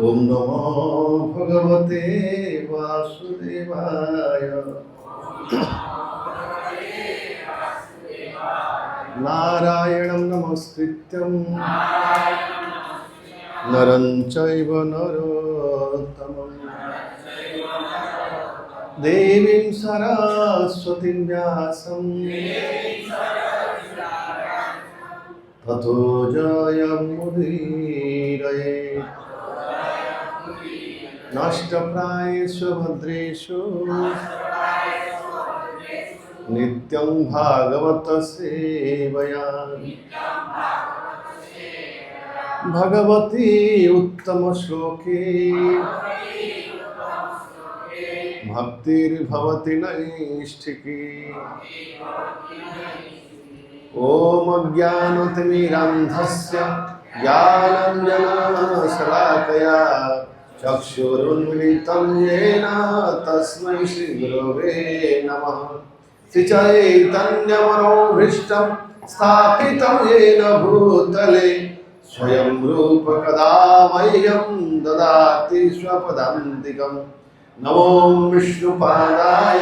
ओम नमो भगवते वासुदेवाय। नारायणं नमस्कृत्यं नरं चैव नरोत्तमं देवीं सरस्वतीं व्यासं ततो जयमुदीरये। नष्टप्रायेषु भद्रेषु नित्यं भागवत सेवया भगवती उत्तम श्लोके भक्तिर्भवति नैष्ठिकी। ओम अज्ञानतिमिरान्धस्य ज्ञानाञ्जनशलाकया चक्षुरुन्मिलितं येन तस्मै श्रीगुरवे नमः। श्रीचैतन्यमनोभीष्टं स्थापितं येन भूतले स्वयं रूप कदा मह्यं ददाति स्वपदान्तिकं। नमो विष्णुपादाय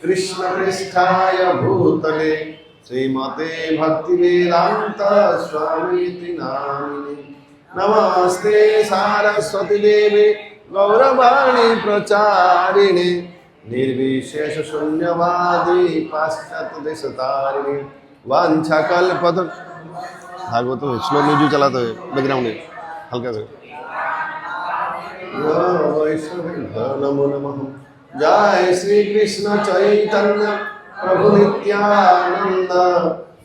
कृष्णपृष्ठाय भूतले श्रीमते भक्तिवेदांत स्वामीति नामिने। नमस्ते सारस्वती देवी गौरवाणी प्रचारिणे निर्विशेष शून्यवादी पाश्चात्य देशतारिणे। वांछाकल्पतरु भागवत में स्लो म्यूजिक चलाते हुए बैकग्राउंड में हल्का से। नमो नमः। जय श्री कृष्ण चैतन्य प्रभु नित्यानंद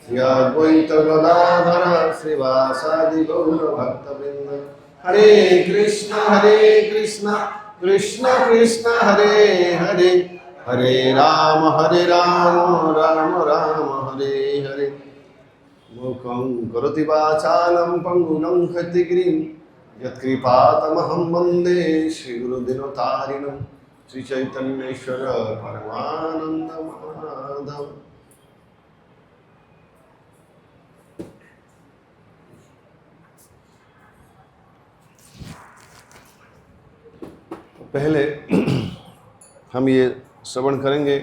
श्री अद्वैत गदाधर श्रीवासादि गौर भक्तवृंद। हरे कृष्ण कृष्ण कृष्ण हरे हरे हरे राम राम राम हरे हरे। मूकं करोति वाचालं पंगुलं हतिगिरिं यत्कृपातमहं वन्दे श्रीगुरुदिनतारिणं श्रीचैतन्येश्वर परमानंद माधव। पहले हम ये श्रवण करेंगे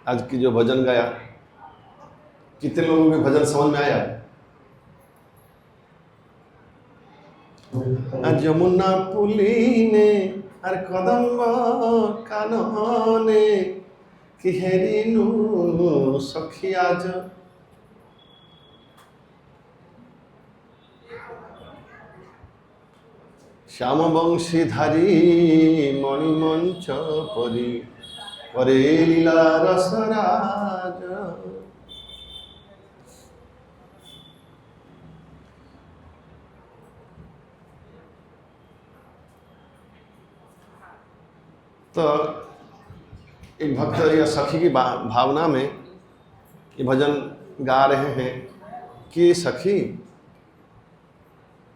आज की जो भजन गाया। कितने लोगों के भजन समझ में आया? যমুনা পুলিনে আর কদম্ব কাননে কি হেরিনু সখী আজ। শ্যাম বংশীধারী মণিমঞ্চ পরি পরে লীলা রসরাজ। तो एक भक्त या सखी की भावना में ये भजन गा रहे हैं कि सखी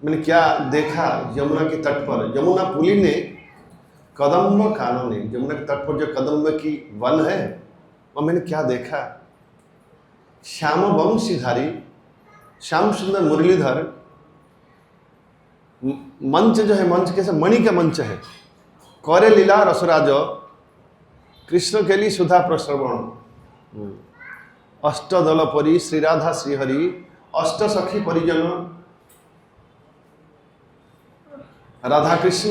मैंने क्या देखा यमुना के तट पर। यमुना पुली ने कदम्ब कानने, यमुना के तट पर जो कदम्ब की वन है वह मैंने क्या देखा। श्याम वंशीधारी, श्याम सुंदर मुरलीधर। मंच जो है, मंच कैसे मणि का मंच है। करे लीला रसराज, कृष्ण के लिए सुधा प्रश्रवण। अष्टदल परी श्री राधा श्रीहरि, अष्ट सखी परिजन राधा कृष्ण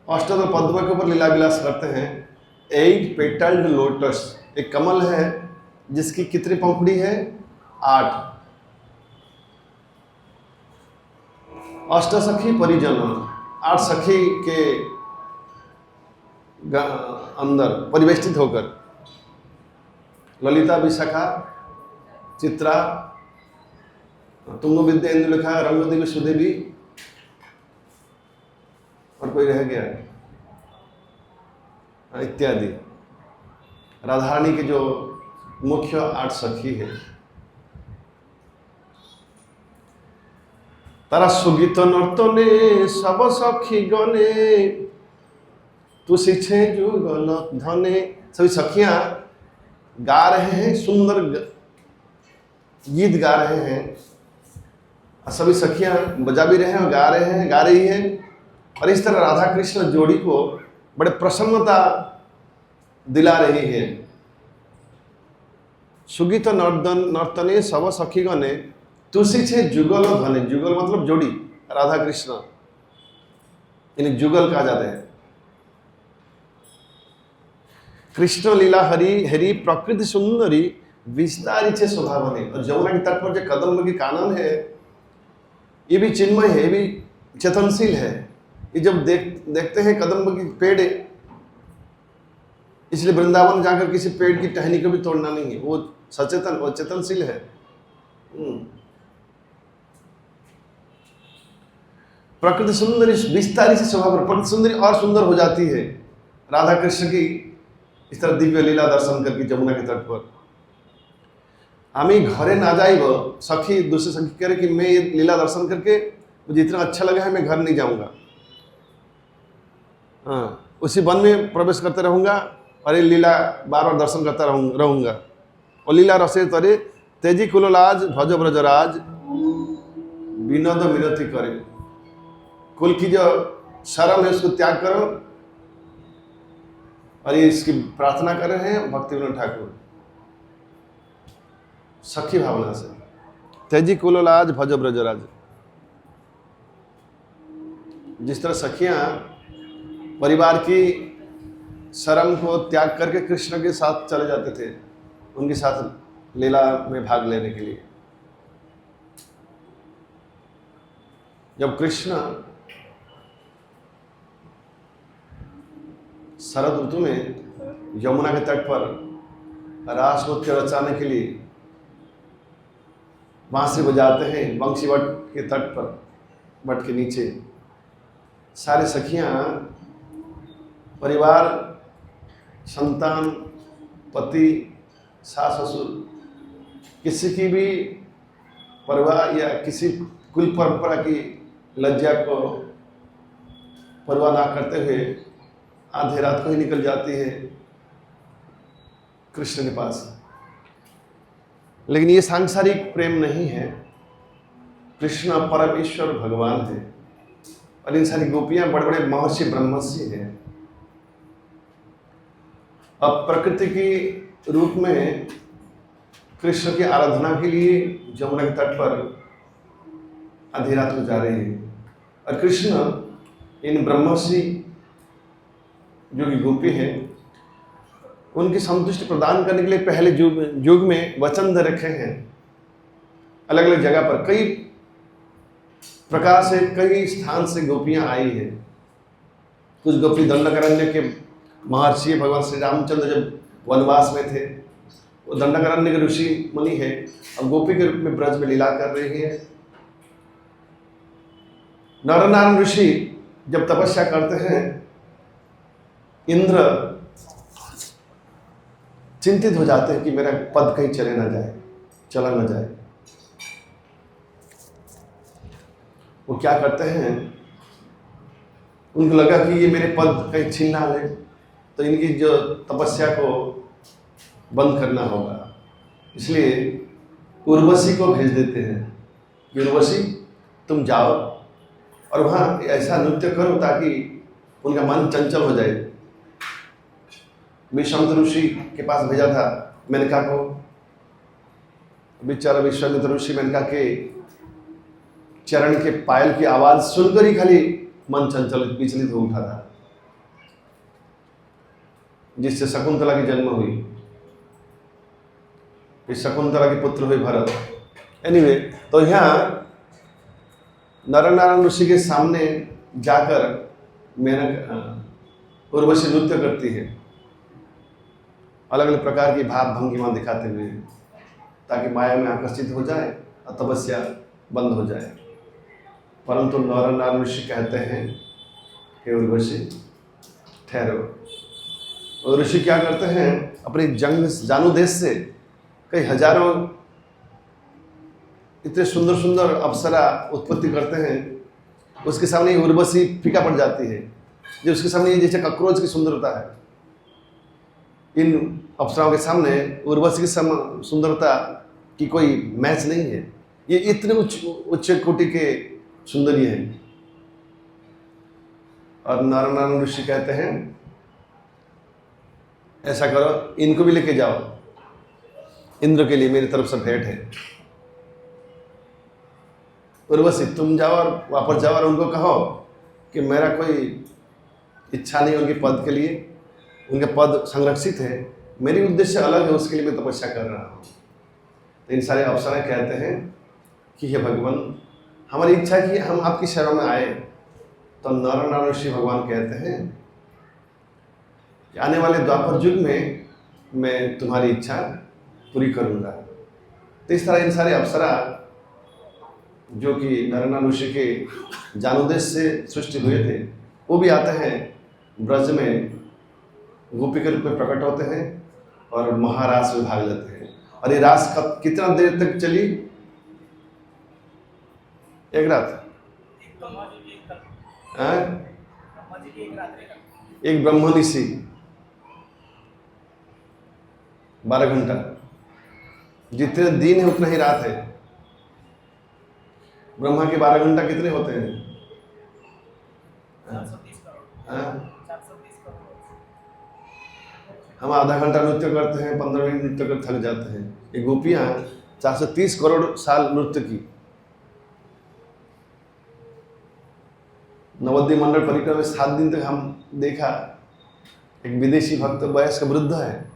अष्टदल पद्म के ऊपर लीला विलास करते हैं। 8 पेटल्ड लोटस, एक कमल है जिसकी कितनी पंखुड़ी है? 8। अष्ट सखी परिजन, 8 सखी के अंदर परिवेष्टित होकर ललिता विशाखा चित्रा तुंग विद्या इंदुलेखा रंगदेवी सुदेवी और कोई रह गया इत्यादि। राधारानी के जो मुख्य 8 सखी है। तारा सुगीत नर्तने सब सखी गने तू शिक्षे जुगल धने। सभी सखियां गा रहे हैं, सुंदर गीत गा रहे हैं। सभी सखियां बजा भी रहे हैं और गा रही हैं। और इस तरह राधा कृष्ण जोड़ी को बड़े प्रसन्नता दिला रही है। सुगीत नर्तने सब सखीगणे तुसी छे जुगल धने। जुगल मतलब जोड़ी, राधा कृष्ण इन्हें जुगल कहा जाता है। कृष्ण लीला हरि हरि प्रकृति सुंदरी विस्तारी छे शोभा बने। और जमुना के तट पर जो कदम्ब की कानन है, ये भी चिन्मय है, ये भी चेतनशील है। ये जब देखते हैं कदम्ब की पेड़, इसलिए वृंदावन जाकर किसी पेड़ की टहनी को भी तोड़ना नहीं है, वो सचेतन और चेतनशील है। प्रकृति सुंदरी विस्तारी से शोभा पर, प्रकृति सुंदरी और सुंदर हो जाती है राधा कृष्ण की इस तरह दिव्य लीला दर्शन करके जमुना के तट पर। हमें घरे ना जाइब, सखी दूसरे सखी कह रहे कि मैं ये लीला दर्शन करके मुझे इतना अच्छा लगा है, मैं घर नहीं जाऊंगा। हाँ, उसी वन में प्रवेश करते रहूंगा और ये लीला बार बार दर्शन करता रहूंगा। और लीला रसे तरे तेजी कुललाज भज ब्रजराज विनोद मिनती करे। कुल की जो शर्म है उसको त्याग करो, और ये इसकी प्रार्थना कर रहे हैं भक्ति विनोद ठाकुर सखी भावना से। तेजी कुललाज भज ब्रजराज। जिस तरह सखियां परिवार की शर्म को त्याग करके कृष्ण के साथ चले जाते थे, उनके साथ लीला में भाग लेने के लिए। जब कृष्ण शरद ऋतु में यमुना के तट पर रास नृत्य रचाने के लिए बांसुरी बजाते हैं, बंशी वट के तट पर, वट के नीचे सारी सखियां परिवार, संतान, पति, सास ससुर, किसी की भी परवाह या किसी कुल परंपरा की लज्जा को परवाह ना करते हुए आधे रात को ही निकल जाती है कृष्ण के पास। लेकिन ये सांसारिक प्रेम नहीं है, कृष्ण परमेश्वर भगवान है। और इन सारी गोपियां बड़े बड़े महर्षि ब्रह्मर्षि हैं। अब प्रकृति की रूप में कृष्ण की आराधना के लिए जमुना के तट पर आधी रात को जा रही है। और कृष्ण इन ब्रह्मर्षि जो कि गोपी हैं, उनकी संतुष्टि प्रदान करने के लिए पहले युग में वचन दे रखे हैं। अलग अलग जगह पर कई प्रकार से, कई स्थान से गोपियां आई हैं। कुछ गोपी दंडकारण्य के महर्षि भगवान श्री रामचंद्र जब वनवास में थे, वो दंडकारण्य के ऋषि मुनि है, अब गोपी के रूप में ब्रज में लीला कर रही है। नरनारायण ऋषि जब तपस्या करते हैं, इंद्र चिंतित हो जाते हैं कि मेरा पद कहीं चला न जाए। वो क्या करते हैं, उनको लगा कि ये मेरे पद कहीं छीन ना ले, तो इनकी जो तपस्या को बंद करना होगा। इसलिए उर्वशी को भेज देते हैं कि उर्वशी तुम जाओ और वहाँ ऐसा नृत्य करो ताकि उनका मन चंचल हो जाए। विश्वामित्र ऋषि के पास भेजा था मेनका को। बेचारा विश्वामित्र ऋषि मेनका के चरण के पायल की आवाज सुनकर ही खाली मन चंचल विचलित हो उठा था, जिससे शकुंतला की जन्म हुई। इस शकुंतला के पुत्र हुए भरत। एनीवे, तो यहाँ नरनारायण ऋषि के सामने जाकर मेनका उर्वशी नृत्य करती है, अलग अलग प्रकार की भाव भंगिमा दिखाते हुए, ताकि माया में आकर्षित हो जाए और तपस्या बंद हो जाए। परंतु नरनारायण ऋषि कहते हैं कि उर्वशी ठहरो। और ऋषि क्या करते हैं, अपने जंग जानू देश से कई हजारों इतने सुंदर सुंदर अप्सरा उत्पत्ति करते हैं। उसके सामने उर्वशी फीका पड़ जाती है, जो उसके सामने जैसे कक्रोच की सुंदरता है। इन अप्सराओं के सामने उर्वशी की सुंदरता की कोई मैच नहीं है। ये इतने उच्च कोटि के सुंदरी हैं। और नारायण ऋषि कहते हैं ऐसा करो, इनको भी लेके जाओ, इंद्र के लिए मेरी तरफ से भेंट है। उर्वशी तुम जाओ और वापस जाओ और उनको कहो कि मेरा कोई इच्छा नहीं उनके पद के लिए, उनके पद संरक्षित है, मेरी उद्देश्य अलग है, उसके लिए मैं तपस्या कर रहा हूँ। तो इन सारे अप्सराएं कहते हैं कि हे भगवान, हमारी इच्छा है कि हम आपकी सेवा में आए। तो नारायण ऋषि भगवान कहते हैं कि आने वाले द्वापर युग में मैं तुम्हारी इच्छा पूरी करूँगा। तो इस तरह इन सारे अप्सरा जो कि नारायण ऋषि के जानोदेश से सृष्टि हुए थे, वो भी आते हैं ब्रज में, गोपी के रूप में प्रकट होते हैं और महारास में भाग लेते हैं। और ये रास कितना देर तक चली? एक रात। एक ब्रह्म ऋषि 12 घंटा, जितने दिन है उतना ही रात है। ब्रह्मा के 12 घंटा कितने होते हैं? 430 हम आधा घंटा नृत्य करते हैं, 15 मिनट नृत्य कर थक जाते हैं। ये गोपियां 430 करोड़ साल नृत्य की। नवद्वीप मंडल परिक्रमा में 7 दिन तक हम देखा, एक विदेशी भक्त वयस्क वृद्ध है,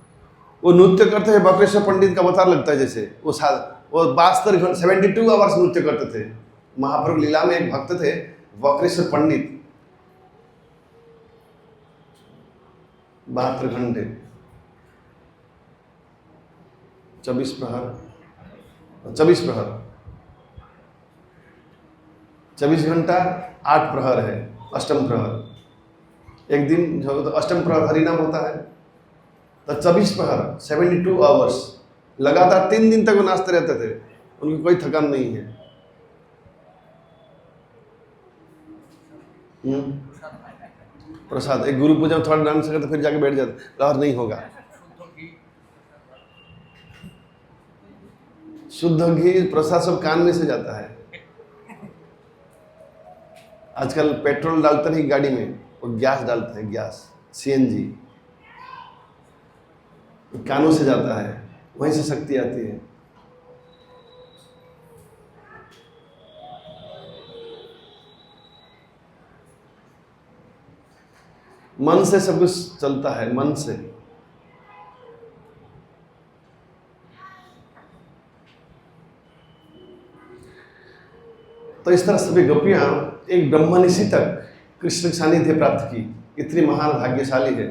वो नृत्य करते हैं, बकरेश्वर पंडित का अवतार लगता है जैसे। वो 72 घंटे 72 आवर्स नृत्य करते थे। महाप्रभु लीला में एक भक्त थे बकरेश्वर पंडित, 72 घंटे 24 प्रहर 24 घंटा 8 प्रहर है, अष्टम प्रहर। एक दिन जो तो अष्टम प्रहर हरिनाम होता है, तो 24 प्रहर 72 आवर्स लगातार 3 दिन तक वो नाचते रहते थे, उनकी कोई थकान नहीं है। प्रसाद, एक गुरु पूजा में थोड़ा डांस करते फिर जाके बैठ जाते, और नहीं होगा। शुद्ध घी प्रसाद सब कान में से जाता है। आजकल पेट्रोल डालते नहीं गाड़ी में, वो गैस डालते हैं, गैस सीएनजी, कानों से जाता है, वहीं से शक्ति आती है। मन से सब कुछ चलता है, मन से। तो इस तरह सभी गोपियां एक ब्रह्मनिशि तक कृष्ण सानिध्य प्राप्त की, इतनी महान भाग्यशाली है।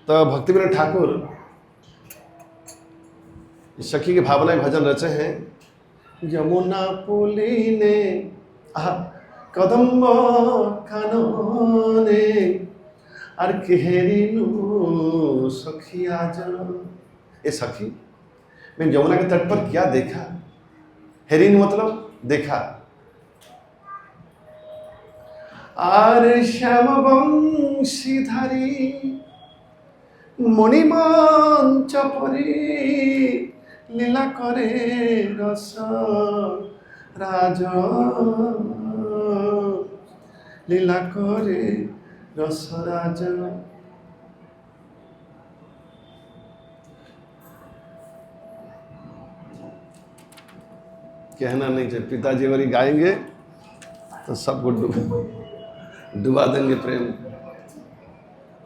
तो भक्तिविनोद ठाकुर सखी के भावना भजन रचे हैं। यमुना पुलिने कदम्ब कानने और केहरिनु सखिया जन। ये सखी, मैं यमुना के तट पर क्या देखा? हेरिन मतलब देखा। आर श्याम बंशीधारी मणिमंच परी लीला करे रस राज, लीला करे रस राज। कहना नहीं चाहिए, पिताजी अगर गाएंगे तो सबको डुबा देंगे प्रेम।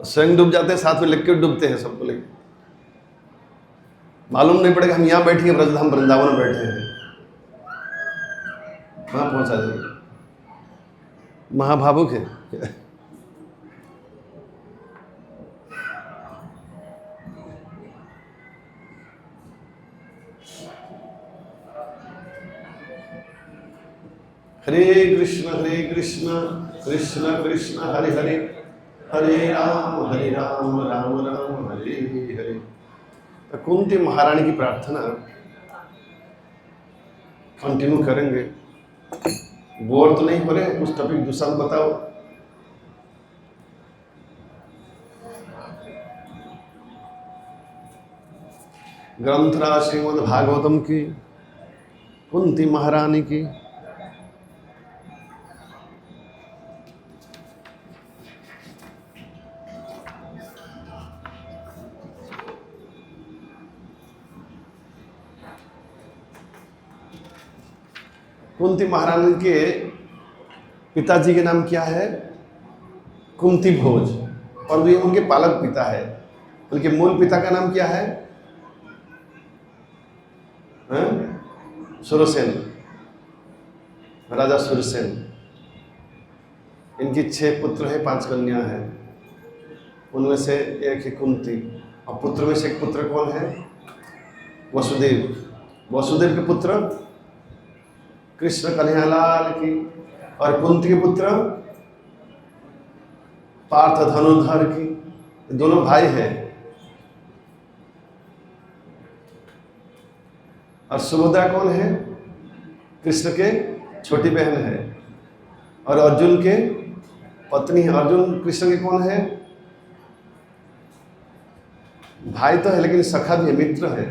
स्वयं डूब जाते हैं, साथ में लेके डूबते हैं सबको लेके। मालूम नहीं पड़ेगा हम यहाँ बैठे हैं, ब्रजधाम वृंदावन में बैठे हैं, वहां पहुंचा देंगे। महाभावुक है। हरे कृष्ण कृष्ण कृष्ण हरे हरे, हरे राम राम राम हरे हरे। तो कुंती महारानी की प्रार्थना कंटिन्यू करेंगे। बोर तो नहीं हो रहे? कुछ टॉपिक दूसरा बताओ। ग्रंथराज श्रीमद् भागवतम की, कुंती महारानी की। कुंती महारानी के पिताजी के नाम क्या है? कुंती भोज, और ये उनके पालक पिता है। उनके मूल पिता का नाम क्या है? सुरसेन, राजा सुरसेन। इनकी 6 पुत्र है, 5 कन्या है। उनमें से एक है कुंती, और पुत्र में से एक पुत्र कौन है? वसुदेव। वसुदेव के पुत्र कृष्ण कन्हैयालाल की, और कुंती के पुत्र पार्थ धनुर्धर की। दोनों भाई हैं। और सुभद्रा कौन है? कृष्ण के छोटी बहन है, और अर्जुन के पत्नी है। अर्जुन कृष्ण के कौन है? भाई तो है, लेकिन सखा भी है, मित्र है।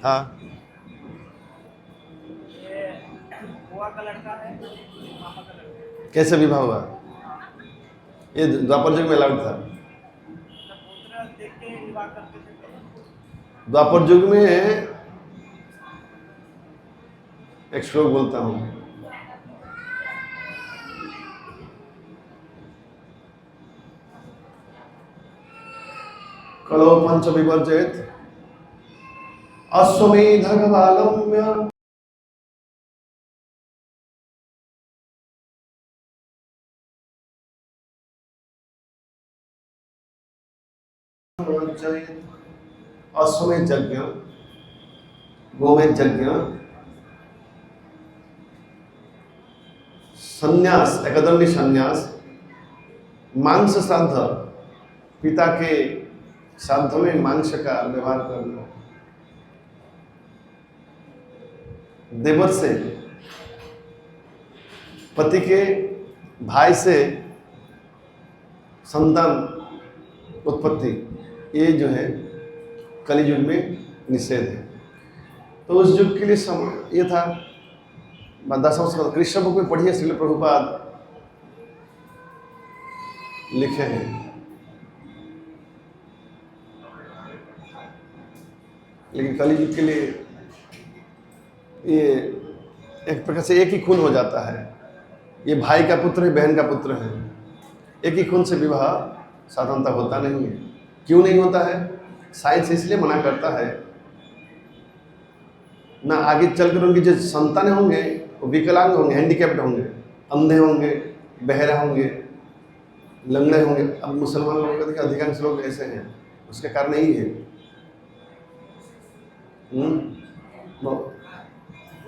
हाँ, कैसे विवाह हुआ? ये द्वापर युग में अलाउड था। द्वापर युग में एक श्लोक बोलता हूं, कलो पंच विवर्जित अश्वमेधगवालम्य अश्वमेध यज्ञ, गोमेध यज्ञ, संन्यास, एकदंडी संन्यास, मांस श्राद्ध, पिता के श्राद्ध में मांस का व्यवहार करना, देवर से, पति के भाई से संतान उत्पत्ति, ये जो है कलि युग में निषेध है। तो उस युग के लिए ये था। 10वां शतक कृष्ण बुक में पढ़िए, श्रील प्रभुपाद लिखे हैं। लेकिन कलि युग के लिए ये एक प्रकार से एक ही खून हो जाता है। ये भाई का पुत्र है, बहन का पुत्र है, एक ही खून से विवाह साधारणतः होता नहीं है। क्यों नहीं होता है? साइंस इसलिए मना करता है ना, आगे चलकर उनके जो संतान होंगे वो विकलांग होंगे, हैंडीकैप्ड होंगे, अंधे होंगे, बहरा होंगे, लंगड़े होंगे। अब मुसलमान लोगों का देखिए अधिकांश लोग ऐसे हैं, उसके कारण यही है।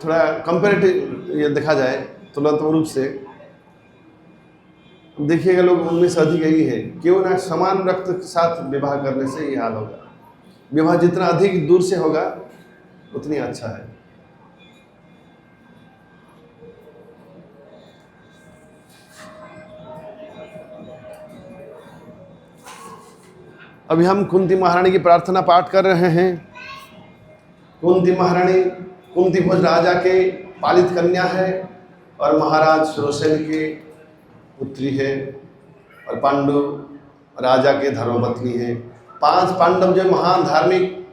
थोड़ा कंपैरेटिव ये देखा जाए तुलनात्मक रूप से देखिएगा, लोग उनमें से अधिक यही है। क्यों ना समान रक्त के साथ विवाह करने से ये हाल होगा। विवाह जितना अधिक दूर से होगा उतनी अच्छा है। अभी हम कुंती महारानी की प्रार्थना पाठ कर रहे हैं। कुंती महारानी कुंती भोज राजा के पालित कन्या है और महाराज सुरसेन की पुत्री है, और पांडु राजा के धर्मपत्नी है। 5 पांडव जो महान धार्मिक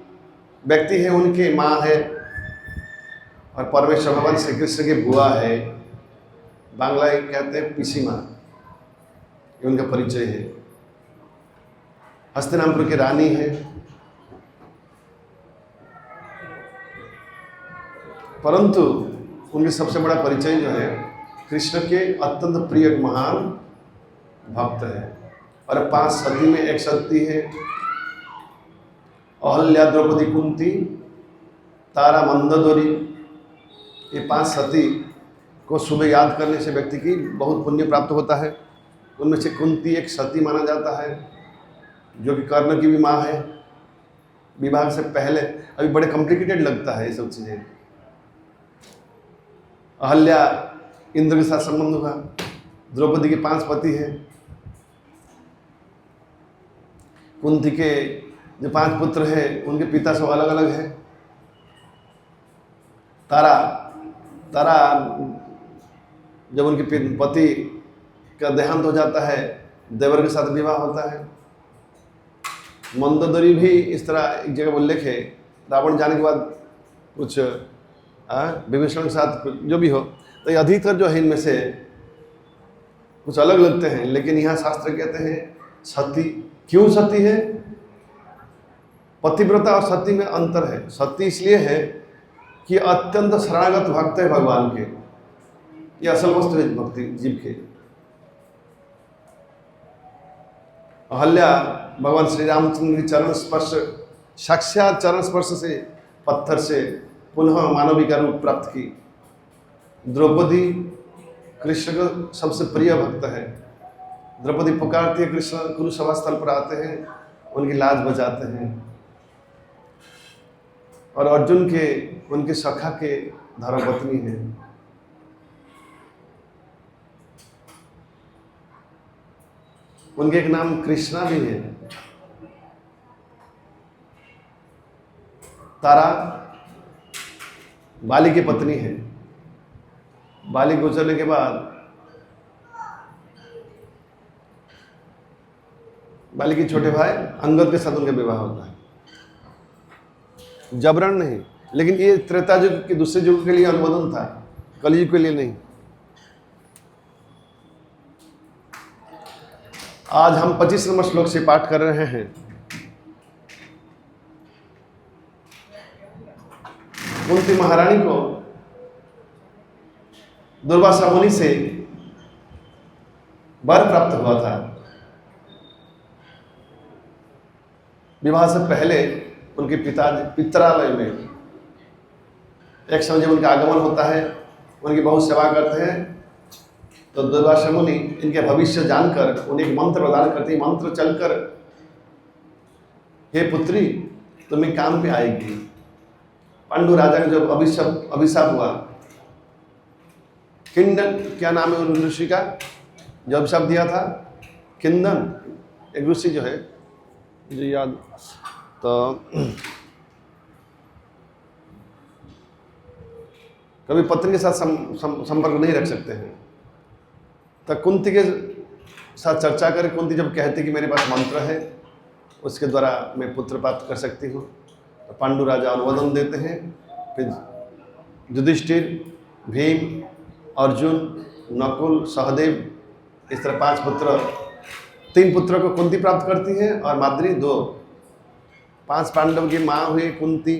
व्यक्ति है उनके माँ है, और परमेश्वर भगवान श्री कृष्ण की बुआ है। बांग्ला कहते हैं पिसी माँ, ये उनका परिचय है। हस्तिनापुर की रानी है। परंतु उनके सबसे बड़ा परिचय जो है कृष्ण के अत्यंत प्रिय महान भक्त है। और 5 सती में एक सती है अहल्या, द्रौपदी, कुंती, तारा, मंदोदरी। ये 5 सती को सुबह याद करने से व्यक्ति की बहुत पुण्य प्राप्त होता है। उनमें से कुंती एक सती माना जाता है, जो कि कर्ण की भी माँ है। विवाह से पहले अभी बड़े कॉम्प्लिकेटेड लगता है ये सब चीज़ें। अहल्या इंद्र के साथ संबंध हुआ। द्रौपदी के 5 पति हैं। कुंती के जो 5 पुत्र हैं उनके पिता सब अलग अलग हैं। तारा जब उनके पति का देहांत हो जाता है, देवर के साथ विवाह होता है। मंदोदरी भी इस तरह एक जगह उल्लेख है, रावण जाने के बाद कुछ विभीषण के साथ जो भी हो, तो ये अधिकतर जो है इनमें से कुछ अलग लगते हैं, लेकिन यहाँ शास्त्र कहते हैं सती। क्यों सती है? पतिव्रता और सती में अंतर है। सती इसलिए है कि अत्यंत शरणागत भक्त है भगवान के, ये असल वस्तु है भक्ति जीव के। अहल्या भगवान श्री रामचंद्र की चरण स्पर्श, साक्षात चरण स्पर्श से पत्थर से पुनः मानवी का रूप प्राप्त की। द्रौपदी कृष्ण का सबसे प्रिय भक्त है। द्रौपदी पुकारती है, कृष्ण कुरुसभा स्थल पर आते हैं, उनकी लाज बचाते हैं, और अर्जुन के उनके सखा के धर्मपत्नी है। उनके एक नाम कृष्णा भी है। तारा बाली की पत्नी है। बाली गुजरने के बाद बाली के छोटे भाई अंगद के साथ उनका विवाह होता है, जबरन नहीं, लेकिन ये त्रेता युग के दूसरे युग के लिए अनुमोदन था, कलयुग के लिए नहीं। आज हम 25 नंबर श्लोक से पाठ कर रहे हैं। कुंती महारानी को दुर्वासा मुनि से वर प्राप्त हुआ था। विवाह से पहले उनके पितरालय में एक समय जब उनका आगमन होता है, उनकी बहुत सेवा करते हैं, तो दुर्वासा मुनि इनके भविष्य जानकर उन्हें एक मंत्र प्रदान करते हैं। मंत्र चलकर, हे पुत्री तुम्हें काम पे आएगी। पांडु राजा का जब अभिशाप हुआ, किंदन क्या नाम है उन ऋषि का जो अभिशाप दिया था? किंदन एक ऋषि जो है, मुझे याद, तो कभी पत्नी के साथ संपर्क नहीं रख सकते हैं। तो कुंती के साथ चर्चा कर कुंती जब कहती कि मेरे पास मंत्र है, उसके द्वारा मैं पुत्र प्राप्त कर सकती हूँ, तो पांडु राजा अनुमोदन देते हैं। फिर युधिष्ठिर, भीम, अर्जुन, नकुल, सहदेव, इस तरह 5 पुत्र, 3 पुत्रों को कुंती प्राप्त करती है और माद्री 2। 5 पांडव की माँ हुई कुंती,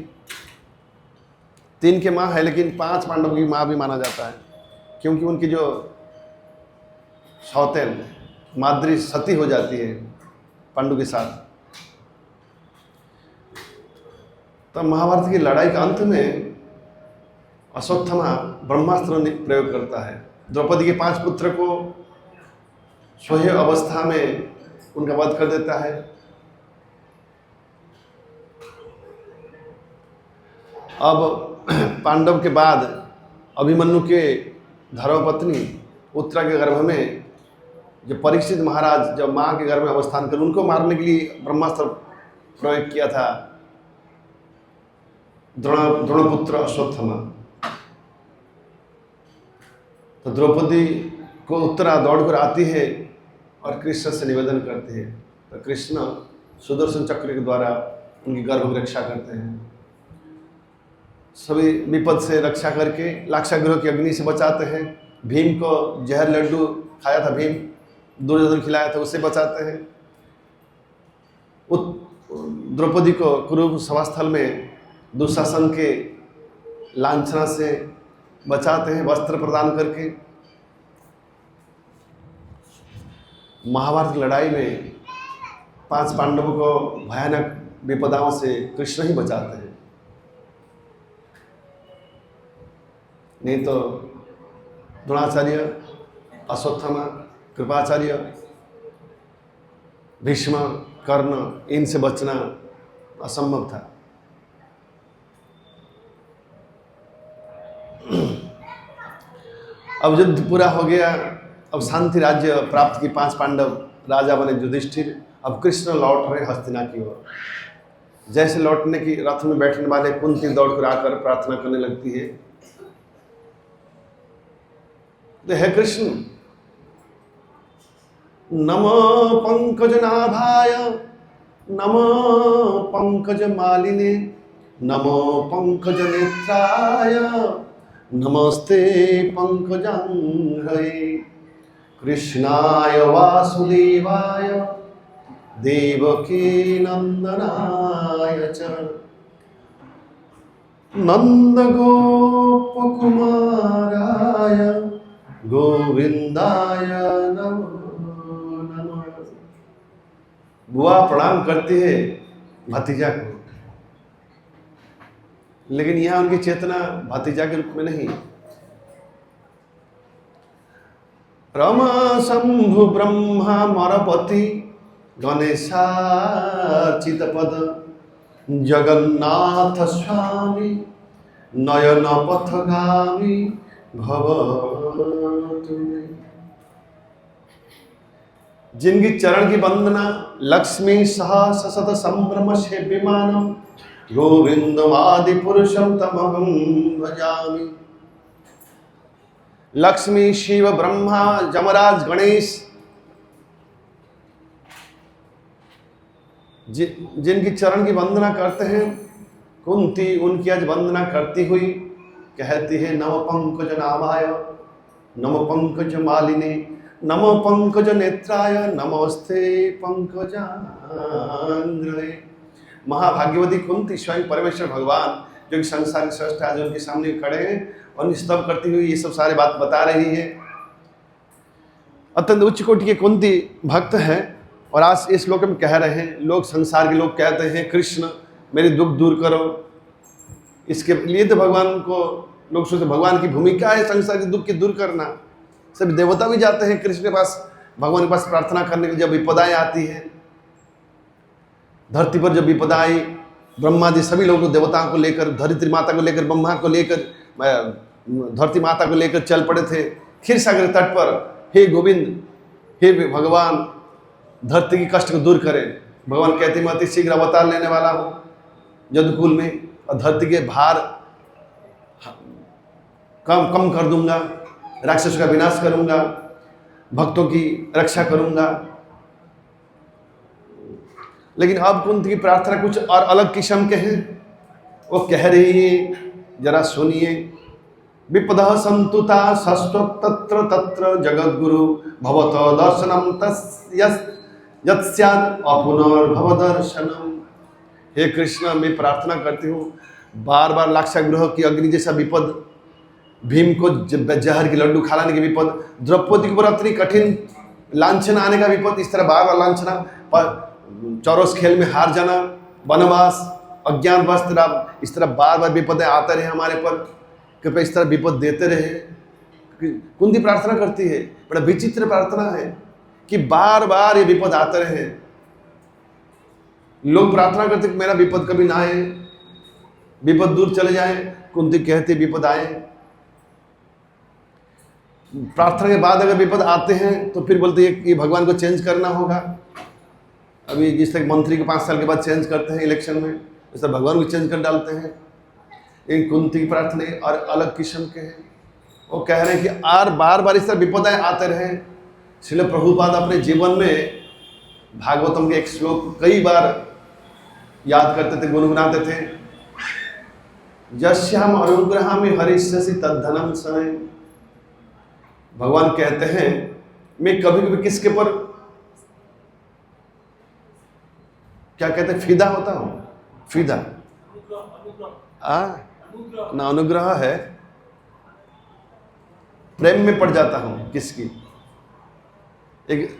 3 के माँ है, लेकिन 5 पांडव की माँ भी माना जाता है, क्योंकि उनकी जो सौतेन माद्री सती हो जाती है पांडु के साथ। तो महाभारत की लड़ाई के अंत में अश्वत्थामा ब्रह्मास्त्र प्रयोग करता है। द्रौपदी के 5 पुत्र को सोहे अवस्था में उनका वध कर देता है। अब पांडव के बाद अभिमन्यु के धर्मपत्नी उत्तरा के गर्भ में जो परीक्षित महाराज जब माँ के गर्भ में अवस्थान कर, उनको मारने के लिए ब्रह्मास्त्र प्रयोग किया था द्रोणपुत्र अश्वत्थामा। तो द्रौपदी को उत्तरा दौड़कर आती है और कृष्ण से निवेदन करती है, तो कृष्ण सुदर्शन चक्र के द्वारा उनकी गर्भ की रक्षा करते हैं। सभी विपद से रक्षा करके लाक्षागृह की अग्नि से बचाते हैं। भीम को जहर लड्डू खाया था भीम, दुर्योधन खिलाया था, उससे बचाते हैं। द्रौपदी को कुरु सभास्थल में दुशासन के लांछना से बचाते हैं, वस्त्र प्रदान करके। महाभारत की लड़ाई में 5 पांडवों को भयानक विपदाओं से कृष्ण ही बचाते हैं, नहीं तो द्रोणाचार्य, अश्वत्थामा, कृपाचार्य, भीष्म, कर्ण, इनसे बचना असंभव था। अब युद्ध पूरा हो गया, अब शांति राज्य प्राप्त की, 5 पांडव राजा बने युधिष्ठिर। अब कृष्ण लौट रहे हस्तिना की ओर। जैसे लौटने की रथ में बैठने वाले कुंती दौड़कर आकर प्रार्थना करने लगती है, तो हे कृष्ण, नमो पंकजनाभाय नमो पंकज मालिने नमो पंकज नेत्राय नमस्ते पंकजांघ्रये कृष्णाय वासुदेवाय देवकी नंदनाय च नंदगोपकुमाराय गोविंदाय नमो नमः। बुआ प्रणाम करती है भतीजा को, लेकिन यहां उनकी चेतना भतीजा के रूप में नहीं। रमा शंभु ब्रह्मा मरपति गणेशार्चित पद जगन्नाथ स्वामी नयन पथगामी भवतु मे। जिनकी चरण की वंदना लक्ष्मी सहस सत संभ्रम से विमानम गोविंदमादि पुरुषम तमहं भजामि। लक्ष्मी शिव ब्रह्मा जमराज गणेश जिनकी चरण की वंदना करते हैं, कुंती उनकी आज वंदना करती हुई कहती है नमो पंकज नाभाय नमो पंकज मालिने नमो पंकज नेत्राय नमस्ते पंकजांग्रये। महाभाग्यवती कुंती स्वयं परमेश्वर भगवान जो कि संसार के श्रेष्ठ आज उनके सामने खड़े हैं और स्तव करती हुई ये सब सारे बात बता रही है। अत्यंत उच्च कोटि के कुंती भक्त हैं और आज इस श्लोक में कह रहे हैं, लोग संसार के लोग कहते हैं कृष्ण मेरे दुख दूर करो। इसके लिए तो भगवान को लोग सोचते भगवान की भूमिका है संसार के दुख की दूर करना। सभी देवता भी जाते हैं कृष्ण के पास, भगवान के पास प्रार्थना करने के लिए। जब विपदाएं आती है धरती पर, जब विपदा आई ब्रह्मा जी सभी लोगों को देवताओं को लेकर, धरित्री माता को लेकर, ब्रह्मा को लेकर, धरती माता को लेकर चल पड़े थे क्षीर सागर तट पर। हे गोविंद, हे भगवान, धरती की कष्ट को दूर करें। भगवान कहते मैं अति शीघ्र अवतार लेने वाला हूँ यदुकुल में और धरती के भार कम कर दूंगा, राक्षसों का विनाश करूंगा, भक्तों की रक्षा करूंगा। लेकिन अब कुंती की प्रार्थना कुछ और अलग किस्म के हैं। वो कह रही है, जरा सुनिए। विपदः संतुता सस्त्वक तत्र तत्र जगद्गुरु भवत दर्शनम यत्स्यात् अपुनर्भव दर्शनम। हे कृष्ण, मैं प्रार्थना करती हूँ, बार बार लाक्षागृह की अग्नि जैसा विपद, भीम को जहर की लड्डू खिलाने की विपद, द्रौपदी के ऊपर इतनी कठिन लांछना आने का विपद, इस तरह बार बार लांछना, चौरस खेल में हार जाना, वनवास, अज्ञान वस्त्र, इस तरह बार बार विपदें आते रहे हमारे पर, कृपया इस तरह विपद देते रहे। कुंती प्रार्थना करती है, बड़ा विचित्र प्रार्थना है कि बार बार ये विपद आते रहे। लोग प्रार्थना करते कि मेरा विपद कभी ना आए, विपद दूर चले जाए। कुंती कहती विपद आए। प्रार्थना के बाद अगर विपद आते हैं तो फिर बोलते हैं ये भगवान को चेंज करना होगा। अभी जिस तक मंत्री को 5 साल के बाद चेंज करते हैं इलेक्शन में, इस तरह भगवान को चेंज कर डालते हैं। एक कुंती की प्रार्थना और अलग किस्म के हैं। वो कह रहे हैं कि और बार बार इस तरह विपदाएं आते रहे। श्रील प्रभुपाद अपने जीवन में भागवतम के एक श्लोक कई बार याद करते थे, गुनगुनाते थे। यस्याम अनुग्रहामि हरिष्यसि तद्धनम समय। भगवान कहते हैं मैं कभी कभी किसके पर क्या कहते हैं, फिदा होता हूं। फिदा ना अनुग्रह है, प्रेम में पड़ जाता हूं किसकी। एक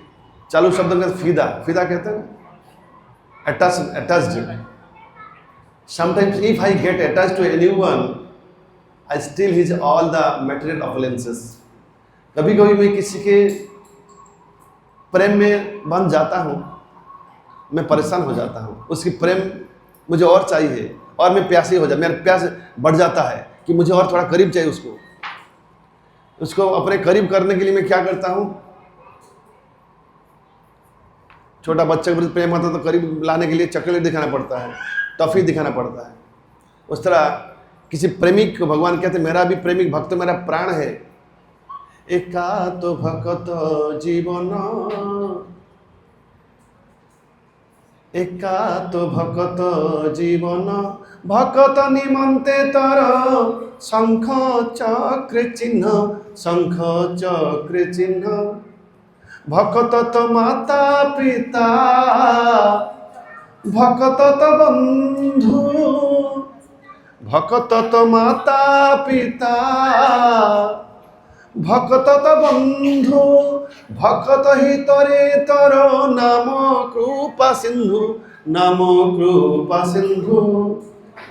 चालू शब्द में फिदा, फिदा कहते हैं attached. Sometimes if I get attached to anyone, I steal his all the material appliances. कभी कभी मैं किसी के प्रेम में बन जाता हूँ, मैं परेशान हो जाता हूँ। उसकी प्रेम मुझे और चाहिए और मैं प्यासी हो जाता, मेरा प्यास बढ़ जाता है कि मुझे और थोड़ा करीब चाहिए उसको अपने करीब करने के लिए मैं क्या करता हूँ। छोटा बच्चे को प्रेम होता है तो करीब लाने के लिए चॉकलेट दिखाना पड़ता है, टॉफी दिखाना पड़ता है। उस तरह किसी प्रेमिक को भगवान कहते मेरा भी प्रेमिक भक्त मेरा प्राण है। एका तो भक्त जीवन एका तो भकत जीवन भकत निमंते तर शंख चक्र चिन्ह शंख चक्र चिन्ह भकत तो माता पिता भकत तो बंधु भकत तो माता पिता भकत तो बंधु भकत ही तरे तर नाम कृपा सिंधु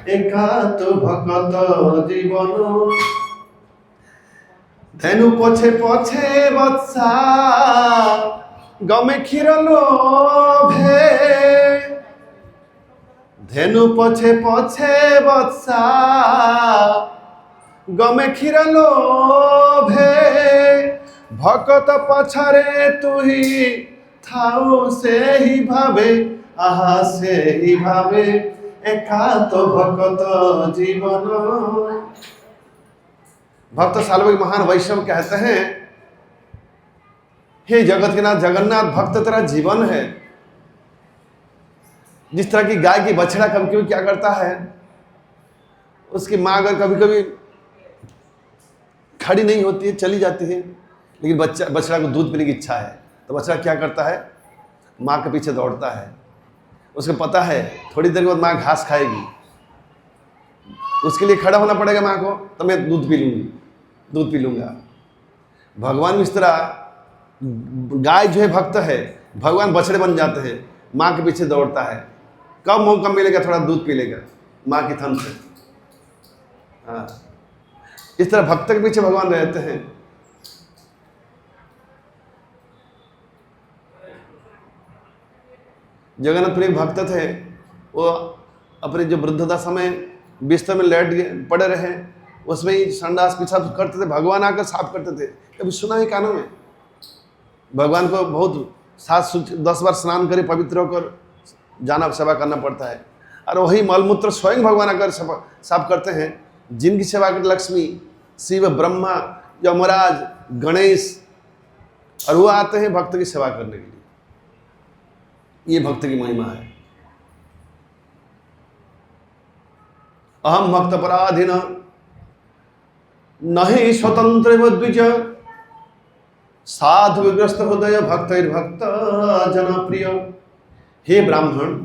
एका तो भकत जीवन धेनु पछे पछे वत्सा गमे क्षीर लोभे धेनु पछे पछे वत्सा गमे क्षीर लोभे भकत पछरे तुही थाऊ से ही भावे आहा से ही भावे एका तो भकत जीवन। भक्त साल्वकी महान वैष्णव कहते हैं, हे जगत के नाथ जगन्नाथ, भक्त तेरा जीवन है। जिस तरह की गाय की बछड़ा कभी कभी क्या करता है, उसकी माँ अगर कभी कभी खड़ी नहीं होती है, चली जाती है, लेकिन बछड़ा को दूध पीने की इच्छा है, तो बछड़ा क्या करता है, माँ के पीछे दौड़ता है। उसको पता है थोड़ी देर के बाद माँ घास खाएगी, उसके लिए खड़ा होना पड़ेगा माँ को, तो मैं दूध पी लूँगा। भगवान इस तरह, गाय जो है भक्त है, भगवान बछड़े बन जाते हैं, माँ के पीछे दौड़ता है, कब मौका मिलेगा थोड़ा दूध पी लेगा माँ की थन से। हाँ, इस तरह भक्त के पीछे भगवान रहते हैं। जगन्नाथपुरी भक्त थे, वो अपने जो वृद्धता समय बिस्तर में लेट पड़े रहे, उसमें ही संडास पेशाब करते थे, भगवान आकर साफ करते थे। कभी सुना है कानों में? भगवान को बहुत 7-10 बार स्नान करे पवित्र होकर जाना, सेवा करना पड़ता है, और वही मलमूत्र स्वयं भगवान आकर साफ करते हैं। जिनकी सेवा करते लक्ष्मी, शिव, ब्रह्मा, यमराज, गणेश, और वो आते हैं भक्त की सेवा करने के लिए। ये भक्त की महिमा है। अहम भक्त पराधीन नहीं स्वतंत्र द्विज साधु विग्रस्त हृदय भक्त जनप्रिय। हे ब्राह्मण,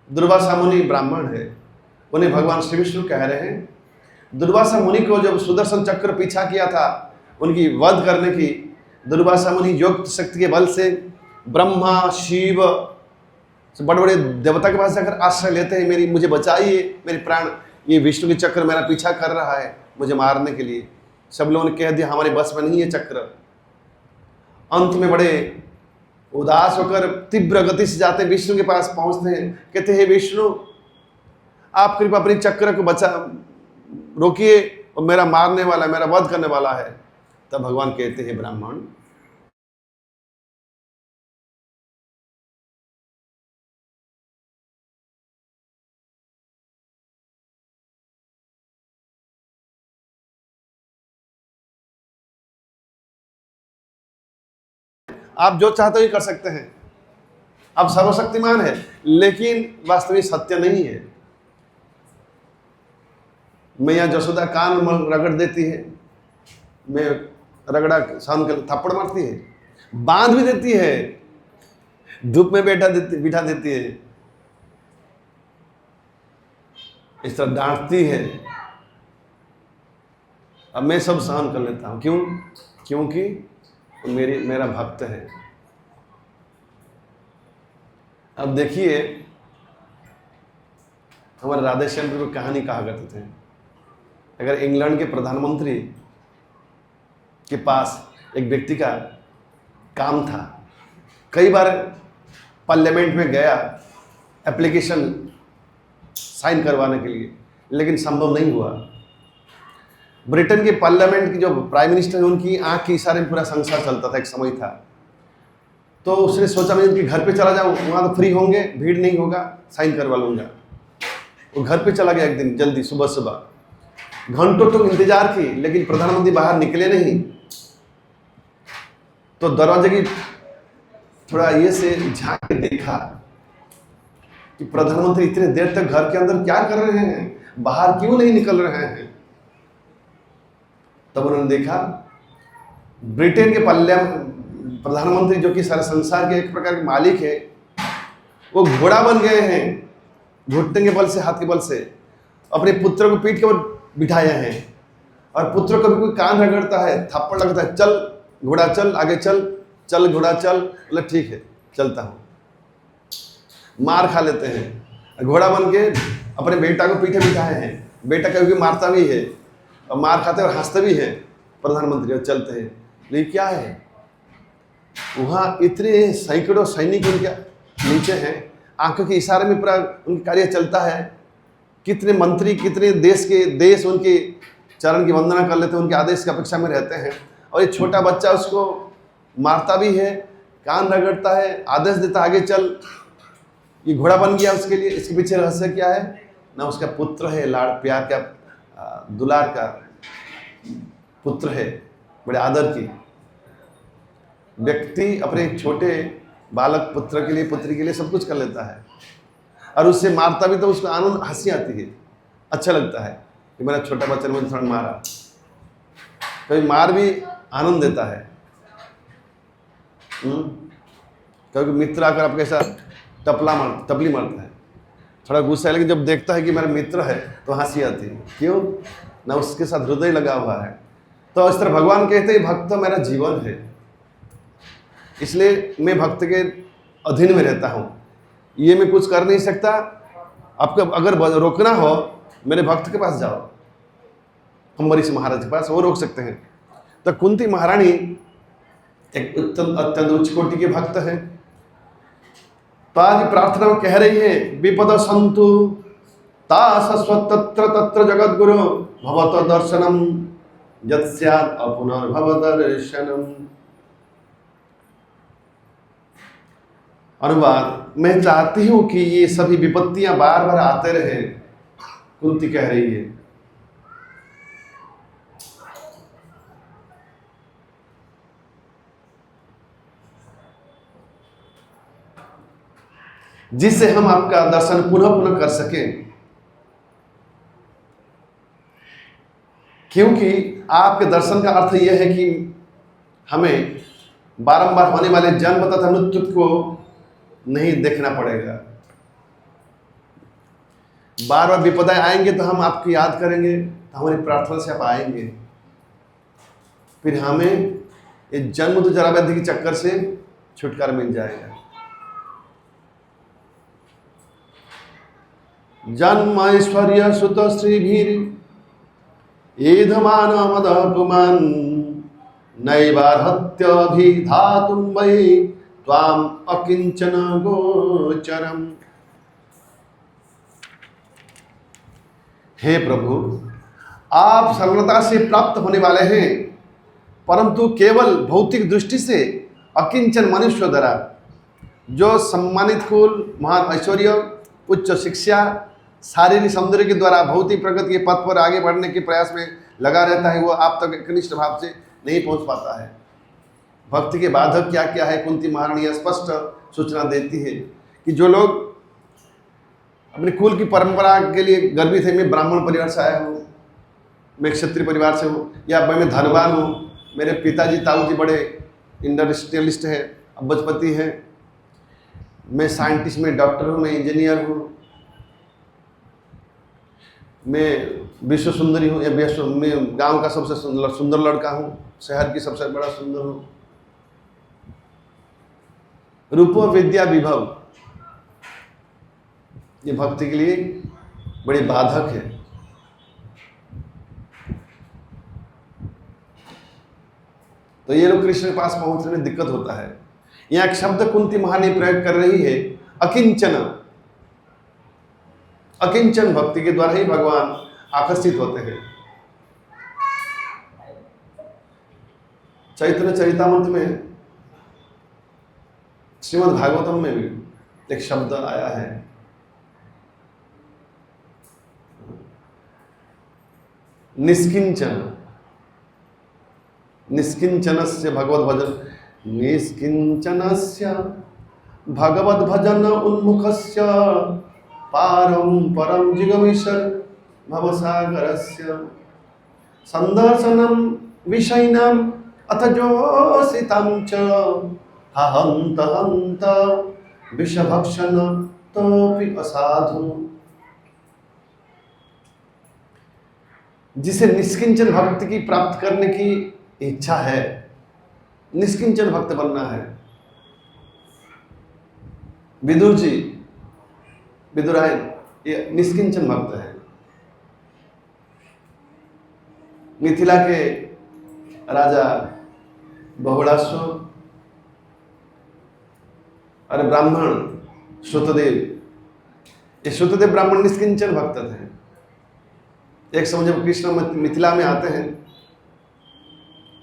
दुर्वासा मुनि ब्राह्मण है, उन्हें भगवान श्री विष्णु कह रहे हैं। दुर्वासा मुनि को जब सुदर्शन चक्र पीछा किया था उनकी वध करने की, दुर्वासा मुनि योग शक्ति के बल से ब्रह्मा, शिव, बड़े बड़े देवता के पास जाकर आश्रय लेते हैं, मुझे बचाइए, मेरे प्राण, ये विष्णु के चक्र मेरा पीछा कर रहा है मुझे मारने के लिए। सब लोगों ने कह दिया हमारे बस में नहीं है चक्र। अंत में बड़े उदास होकर तीव्र गति से जाते विष्णु के पास पहुंचते हैं, कहते हैं विष्णु, आप कृपा अपनी चक्र को रोकिए, और मेरा मारने वाला, मेरा वध करने वाला है। तब भगवान कहते हैं ब्राह्मण, आप जो चाहते हो ये कर सकते हैं, आप सर्वशक्तिमान है, लेकिन वास्तविक सत्य नहीं है। मैया जसोदा कान रगड़ देती है, मैं रगड़ा सहन कर, थप्पड़ मारती है, बांध भी देती है, धूप में बिठा देती है, इस तरह डांटती है। अब मैं सब सहन कर लेता हूं, क्यों? क्योंकि मेरा भक्त है। अब देखिए, हमारे राधे श्याम जी को कहानी कहा करते थे, अगर इंग्लैंड के प्रधानमंत्री के पास एक व्यक्ति का काम था, कई बार पार्लियामेंट में गया एप्लीकेशन साइन करवाने के लिए, लेकिन संभव नहीं हुआ। ब्रिटेन के पार्लियामेंट की जो प्राइम मिनिस्टर है, उनकी आंख के इशारे में पूरा संसार चलता था, एक समय था। तो उसने सोचा मैं इनके घर पे चला जाऊँ, वहाँ तो फ्री होंगे, भीड़ नहीं होगा, साइन करवा लूँगा। वो घर पे चला गया एक दिन जल्दी, सुबह सुबह, घंटों तक इंतजार की, लेकिन प्रधानमंत्री बाहर निकले नहीं। तो दरवाजे की थोड़ा ये से झांक के देखा, कि प्रधानमंत्री इतने देर तक घर के अंदर क्या कर रहे हैं, बाहर क्यों नहीं निकल रहे हैं। तब उन्होंने देखा ब्रिटेन के प्रधानमंत्री जो कि सारे संसार के एक प्रकार के मालिक है, वो घोड़ा बन गए हैं, घुटने के बल से, हाथ के बल से अपने पुत्र को पीठ के ऊपर बिठाए हैं, और पुत्र को भी कोई कान रगड़ता है, थप्पड़ लगता है, चल घोड़ा चल, आगे चल, चल घोड़ा चल, बोले ठीक है चलता हूँ। मार खा लेते हैं, घोड़ा बन के अपने बेटा को पीछे बिठाए हैं, बेटा कभी मारता भी है और मार खाते और हंसते भी हैं प्रधानमंत्री, और चलते हैं। लेकिन क्या है, वहाँ इतने सैकड़ों सैनिक उनके नीचे हैं, आंखों के इशारे में पूरा उनका कार्य चलता है। कितने मंत्री, कितने देश उनके चरण की वंदना कर लेते हैं, उनके आदेश की अपेक्षा में रहते हैं, और ये छोटा बच्चा उसको मारता भी है, कान रगड़ता है, आदेश देता आगे चल। ये घोड़ा बन गया उसके लिए। इसके पीछे रहस्य क्या है ना, उसका पुत्र है, लाड़ प्यार का, दुलार का पुत्र है, बड़े आदर की। व्यक्ति अपने छोटे बालक पुत्र के लिए, पुत्री के लिए सब कुछ कर लेता है, और उससे मारता भी तो उसको आनंद, हंसी आती है, अच्छा लगता है कि मेरा छोटा बच्चा ने मुझे थोड़ा मारा। कभी मार भी आनंद देता है। कभी मित्र आकर आपके साथ टपली मारता है, थोड़ा गुस्सा है, लेकिन जब देखता है कि मेरा मित्र है तो हंसी आती है। क्यों ना, उसके साथ हृदय लगा हुआ है। तो इस तरह भगवान कहते हैं भक्त मेरा जीवन है, इसलिए मैं भक्त के अधीन में रहता हूँ। ये मैं कुछ कर नहीं सकता, आपको अगर रोकना हो मेरे भक्त के पास जाओ, अम्बरीश महाराज के पास, वो रोक सकते हैं। तो कुंती महारानी एक अत्यंत उच्च कोटि के भक्त हैं। तो आज प्रार्थना में कह रही है, विपद संतु तत्र तत्र जगत गुरु भवत दर्शनम यत् अपुनर्भव दर्शनम। अनुवाद, मैं चाहती हूं कि ये सभी विपत्तियां बार बार आते रहे। कुंती कह रही है, जिससे हम आपका दर्शन पुनः पुनः कर सकें, क्योंकि आपके दर्शन का अर्थ यह है कि हमें बारंबार होने वाले जन्म तथा मृत्यु को नहीं देखना पड़ेगा। बार बार विपदाएं आएंगे तो हम आपको याद करेंगे, तो हमारी प्रार्थना से आप आएंगे, फिर हमें ये जन्म तो जरा व्याधि के चक्कर से छुटकारा मिल जाएगा। जन्म ऐश्वर्य सुत श्रीभीर एधमान मद पुमान नैवार्हत्यभिधातुं वै त्वाम अकिंचन गोचरम। हे प्रभु, आप सरलता से प्राप्त होने वाले हैं, परंतु केवल भौतिक दृष्टि से अकिंचन मनुष्य द्वारा, जो सम्मानित कुल, महान ऐश्वर्य, उच्च शिक्षा, शारीरिक सौंदर्य के द्वारा भौतिक प्रगति के पथ पर आगे बढ़ने के प्रयास में लगा रहता है, वो आप तक एकनिष्ठ भाव से नहीं पहुंच पाता है। भक्ति के बाधक क्या क्या है, कुंती महारानी स्पष्ट सूचना देती है कि जो लोग अपने कुल की परंपरा के लिए गर्वित है, मैं ब्राह्मण परिवार से आया हूँ, मैं क्षत्रिय परिवार से हूँ, या मैं धनवान हूँ, मेरे पिताजी ताऊजी बड़े इंडस्ट्रियलिस्ट हैं, अब्बजपति हैं, मैं साइंटिस्ट, मैं डॉक्टर हूँ, मैं इंजीनियर हूँ, मैं विश्व सुंदरी हूँ, या मैं गांव का सबसे सुंदर लड़का हूँ, शहर की सबसे बड़ा सुंदर हूँ। रूप विद्या विभव, ये भक्ति के लिए बड़ी बाधक है। तो ये लोग कृष्ण के पास पहुंचने में दिक्कत होता है। यहाँ एक शब्द कुंती महारानी प्रयोग कर रही है, अकिंचन। अकिंचन भक्ति के द्वारा ही भगवान आकर्षित होते हैं। चैतन्य चरितामृत में, श्रीमद् भागवतम में भी एक शब्द आया है, निष्किंचन। निष्किंचनस्य भगवद भजन, निष्किंचनस्य भगवद भजन उन्मुखस्य पारं परम जिगमीश्वर भवसागरस्य संदर्शनम विषयिणाम अथ जोषितं च हंत हंत विषभक्षण तोपि असाधु। जिसे निष्किंचन भक्ति की प्राप्त करने की इच्छा है, निष्किंचन भक्त बनना है। विदुर जी, विदुरायन ये निष्किंचन भक्त है। मिथिला के राजा बहुड़ाश्व और ब्राह्मण श्रुतदेव, ये श्रुतदेव ब्राह्मण निष्किंचन भक्त थे। एक समय जब कृष्ण मिथिला में आते हैं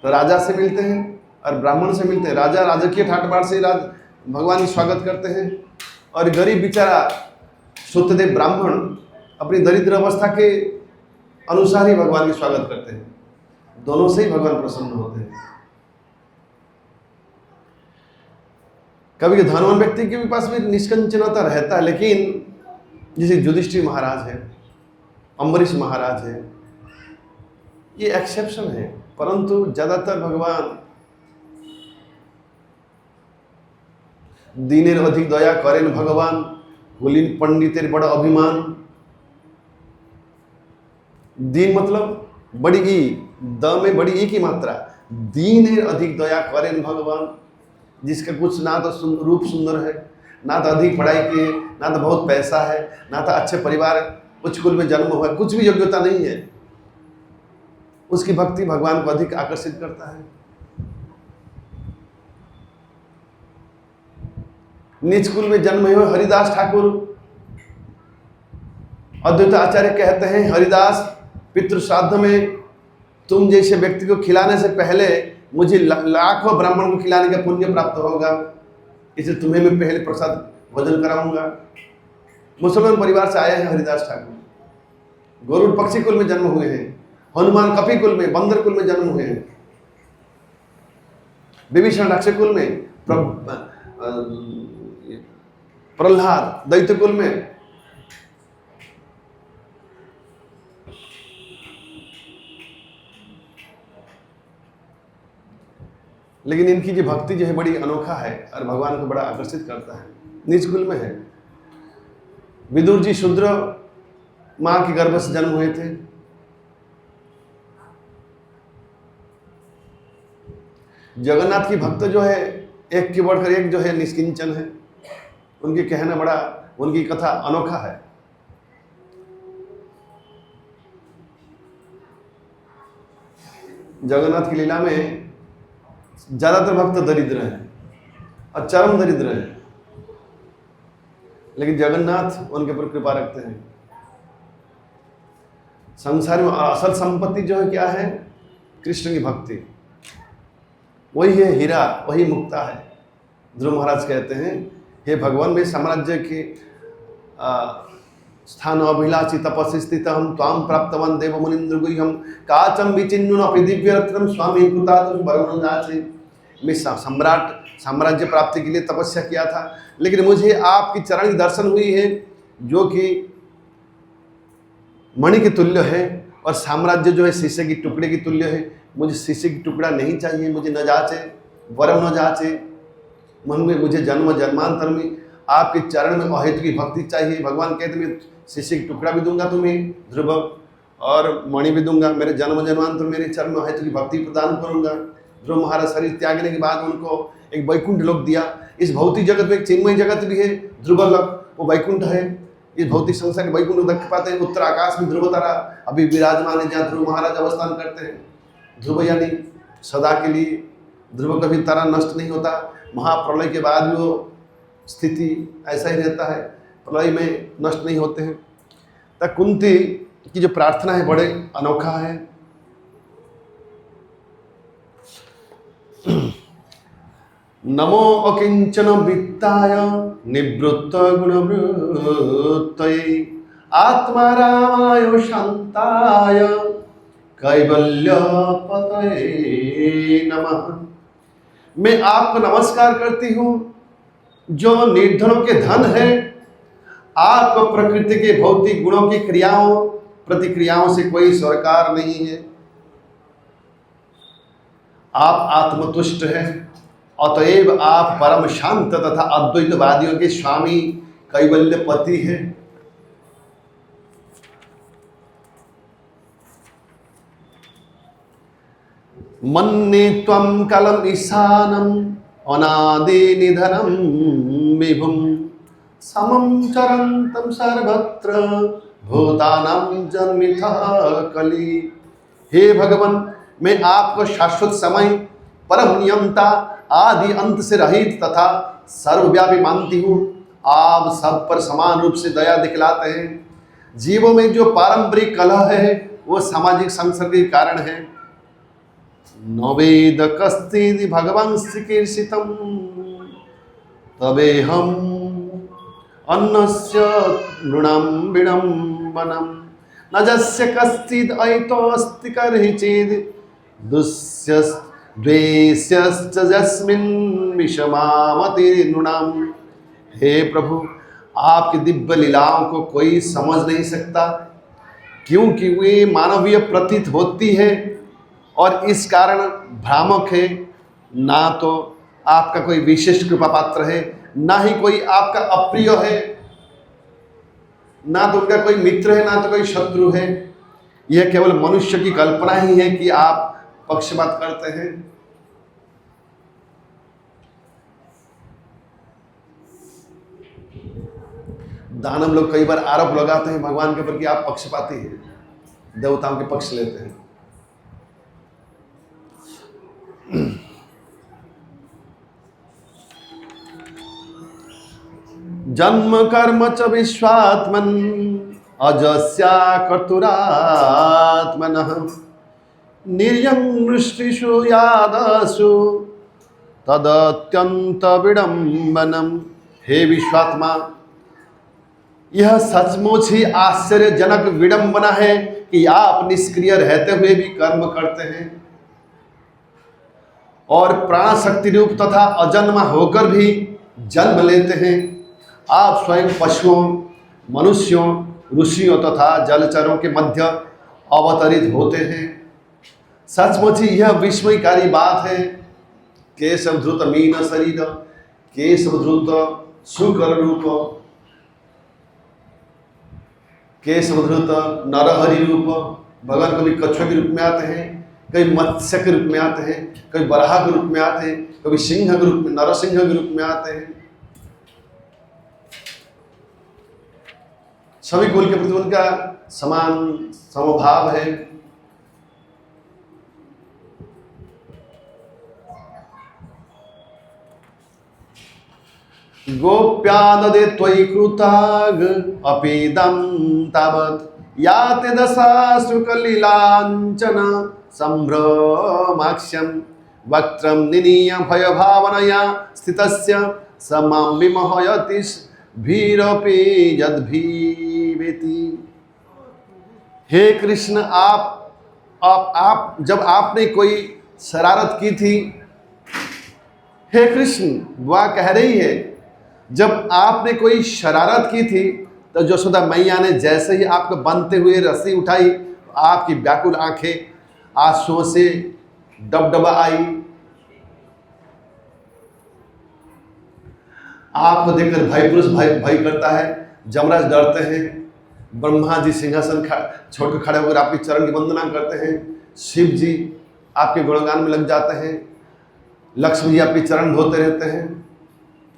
तो राजा से मिलते हैं और ब्राह्मण से मिलते हैं। राजा राजकीय ठाट बाट से भगवान की स्वागत करते हैं और गरीब बेचारा श्रुतदेव ब्राह्मण अपनी दरिद्र अवस्था के अनुसार ही भगवान की स्वागत करते हैं। दोनों से ही भगवान प्रसन्न होते हैं। कभी धनवान व्यक्ति के पास भी निष्कंचनता रहता है, लेकिन जैसे युधिष्ठिर महाराज है, अम्बरीश महाराज है, ये एक्सेप्शन है। परंतु ज्यादातर भगवान दीनेर अधिक दया करें भगवान, हुलिन पंडितेर बड़ा अभिमान। दीन मतलब बड़ी ई, द में बड़ी ई की मात्रा। दीनेर अधिक दया करें भगवान, जिसका कुछ ना तो रूप सुंदर है, ना तो अधिक पढ़ाई की है, ना तो बहुत पैसा है, ना तो अच्छे परिवार उच्च कुल में जन्म हुआ, कुछ भी योग्यता नहीं है, उसकी भक्ति भगवान को अधिक आकर्षित करता है। नीच कुल में जन्म हुए हरिदास ठाकुर, अद्वैत आचार्य कहते हैं हरिदास पितृ श्राद्ध में तुम जैसे व्यक्ति को खिलाने से पहले मुझे लाखों ब्राह्मण को खिलाने का पुण्य प्राप्त होगा, इसलिए तुम्हें मैं पहले प्रसाद भोजन कराऊंगा। मुसलमान परिवार से आए हैं हरिदास ठाकुर, गरुड़ पक्षी कुल में जन्म हुए हैं, हनुमान कपि कुल में, बंदर कुल में जन्म हुए हैं, विभीषण राक्षस कुल में, प्रहलाद दैत्य कुल में। लेकिन इनकी जो भक्ति जो है बड़ी अनोखा है और भगवान को बड़ा आकर्षित करता है। नीच कुल में है। विदुर जी शूद्र मां के गर्भ से जन्म हुए थे। जगन्नाथ की भक्त जो है एक के बढ़कर एक जो है निष्किंचन है। उनके कहना बड़ा, उनकी कथा अनोखा है। जगन्नाथ की लीला में ज्यादातर भक्त दरिद्र हैं और चरम दरिद्र हैं, लेकिन जगन्नाथ उनके ऊपर कृपा रखते हैं। संसार में असल संपत्ति जो है क्या है? कृष्ण की भक्ति, वही है हीरा, वही मुक्ता है। ध्रुव महाराज कहते हैं, हे भगवान, मैं साम्राज्य के स्थान अभिलाषी तपस्वी स्थित हम ताम प्राप्तवान देव मुनिंद्र गुह्यम काचम विचिन्नुन अपि दिव्य रत्नम स्वामी कृतातु वरुणाचे। मैं सम्राट साम्राज्य प्राप्ति के लिए तपस्या किया था, लेकिन मुझे आपकी चरण की दर्शन हुई है जो कि मणि के तुल्य है, और साम्राज्य जो है शीशे की टुकड़े की तुल्य है। मुझे शीशे की टुकड़ा नहीं चाहिए, मुझे न जाचे, वरम न जाचे। मन में मुझे जन्म जन्मांतर में आपके चरण में अहेतु की भक्ति चाहिए। भगवान कहते मैं शीशे की टुकड़ा भी दूंगा तुम्हें ध्रुव, और मणि भी दूंगा, मेरे जन्म जन्मांतर मेरे चरण में अहेतु की भक्ति प्रदान करूंगा। ध्रुव महाराज शरीर त्यागने के बाद उनको एक वैकुंठ लोक दिया। इस भौतिक जगत में एक चिन्मय जगत भी है, ध्रुव लोक, वो वैकुंठ है। इस भौतिक संसार के वैकुंठ देख पाते हैं। उत्तर आकाश में ध्रुव तारा अभी विराजमान है, जहाँ ध्रुव महाराज अवस्थान करते हैं। ध्रुव यानी सदा के लिए, ध्रुव कभी तारा नष्ट नहीं होता। महाप्रलय के बाद भी वो स्थिति ऐसा ही रहता है, प्रलय में नष्ट नहीं होते हैं। तब कुंती की जो प्रार्थना है बड़े अनोखा है। नमो अकिंचन वित्ताय निवृत्त गुणवृत्तये आत्मा रामाय शांताय कैवल्य पतये नमः। मैं आपको नमस्कार करती हूँ जो निर्धनों के धन है, आपको प्रकृति के भौतिक गुणों की क्रियाओं प्रतिक्रियाओं से कोई सरोकार नहीं है। आप आत्मतुष्ट हैं, अतएव आप परम शांत तथा अद्वैतवादियों के स्वामी कैवल्यपति हैं। मन्ये त्वं कलम ईशानम अनादि निधनम विभुम समं चरन्तं सर्वत्र भूतानां जन्मितः कलि। हे भगवान, मैं आपको शाश्वत समय, परम नियंता, आदि अंत से रहित तथा सर्वव्यापी मानती हूँ। आप सब पर समान रूप से दया दिखलाते हैं। जीवों में जो पारंपरिक कलह है वो सामाजिक संसर्ग के कारण है। नवेद कस्ति भगवान चिकीर्षितम तबे हम अन्नस्य नृणाम विडम्बनम न जस्य कश्चिद अहितोऽस्ति कर्हि चेद द्वेष्यश्च यस्मिन् विषमामति नृणाम। हे प्रभु, आपकी दिव्य लीलाओं को कोई समझ नहीं सकता, क्योंकि वे मानवीय प्रतीत होती है और इस कारण भ्रामक है। ना तो आपका कोई विशेष कृपा पात्र है, ना ही कोई आपका अप्रिय है, ना तो उनका कोई मित्र है, ना तो कोई शत्रु है। यह केवल मनुष्य की कल्पना ही है कि आप पक्षपात करते हैं। दानव लोग कई बार आरोप लगाते हैं भगवान के ऊपर कि आप पक्षपाती हैं, देवताओं के पक्ष लेते हैं। जन्म कर्म च विश्वात्मन अजस्या कर्तुरात्मनः निर्यंगृष्टिषु यादसु तदत्यंत विडंबनम। हे विश्वात्मा, यह सचमुच ही आश्चर्यजनक विडंबना है कि आप निष्क्रिय रहते हुए भी कर्म करते हैं और प्राण शक्ति रूप तथा अजन्मा होकर भी जन्म लेते हैं। आप स्वयं पशुओं, मनुष्यों, ऋषियों तथा जलचरों के मध्य अवतरित होते हैं। सचमुच ही यह विस्मयकारी बात है। केशवधृत मीन शरीर, केशवधृत शुकर रूप, केशवधृत नरहरि रूप। भगवान कभी कछुआ के रूप में आते हैं, कभी मत्स्य के रूप में आते हैं, कभी बराह के रूप में आते हैं, कभी सिंह के रूप में, नरसिंह के रूप में आते हैं। सभी कुल के प्रति उनका समान समभाव है। गोप्याददे त्वयि कृताग अपीदं तावत् याते दशाश्रु कलिलाञ्चन संभ्रमाक्ष्यं वक्त्रं निनीय भयभावनया स्थितस्य स मां विमोहयति भीरपि यद्भीवेति। हे कृष्ण, आप जब आपने कोई शरारत की थी, हे कृष्ण, वह कह रही है, जब आपने कोई शरारत की थी तो यशोदा मैया ने जैसे ही आपको बांधते हुए रस्सी उठाई, आपकी व्याकुल आंखें आंसुओं से डबडबा आई। आपको देखकर भय करता है, जमराज डरते हैं। ब्रह्मा जी सिंहासन छोड़कर खड़े होकर आपके चरण की वंदना करते हैं। शिव जी आपके गुणगान में लग जाते हैं। लक्ष्मी जी आपके चरण धोते रहते हैं।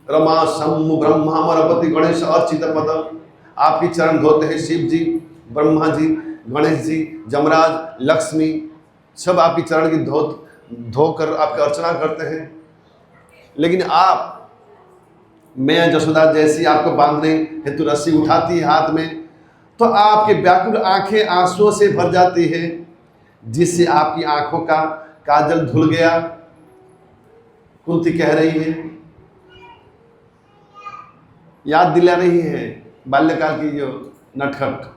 रमा शंभु ब्रह्मा अमरपति गणेश अर्चित पद, आपकी चरण धोते हैं। शिव जी, ब्रह्मा जी, गणेश जी, जमराज, लक्ष्मी सब आपकी चरण की धोकर आपकी अर्चना करते हैं। लेकिन आप, मैं जशोदा जैसी आपको बांधने हेतु रस्सी उठाती है हाथ में, तो आपके व्याकुल आंखें आंसुओं से भर जाती है, जिससे आपकी आंखों का काजल धुल गया। कुंती कह रही है, याद दिला रही है बाल्यकाल की जो नटखट।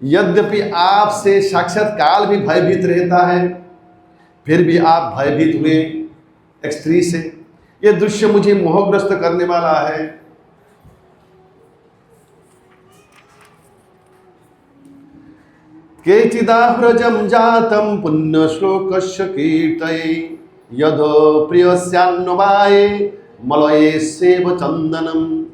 यद्यपि आपसे साक्षात काल भी भयभीत रहता है, फिर भी आप भयभीत हुए एक स्त्री से। ये दृश्य मुझे मोहग्रस्त करने वाला है। केचिदाह्रजं जातं पुण्यश्लोकस्य कीर्तये यदो प्रियस्यान्नवाये मलये सेव चंदनम।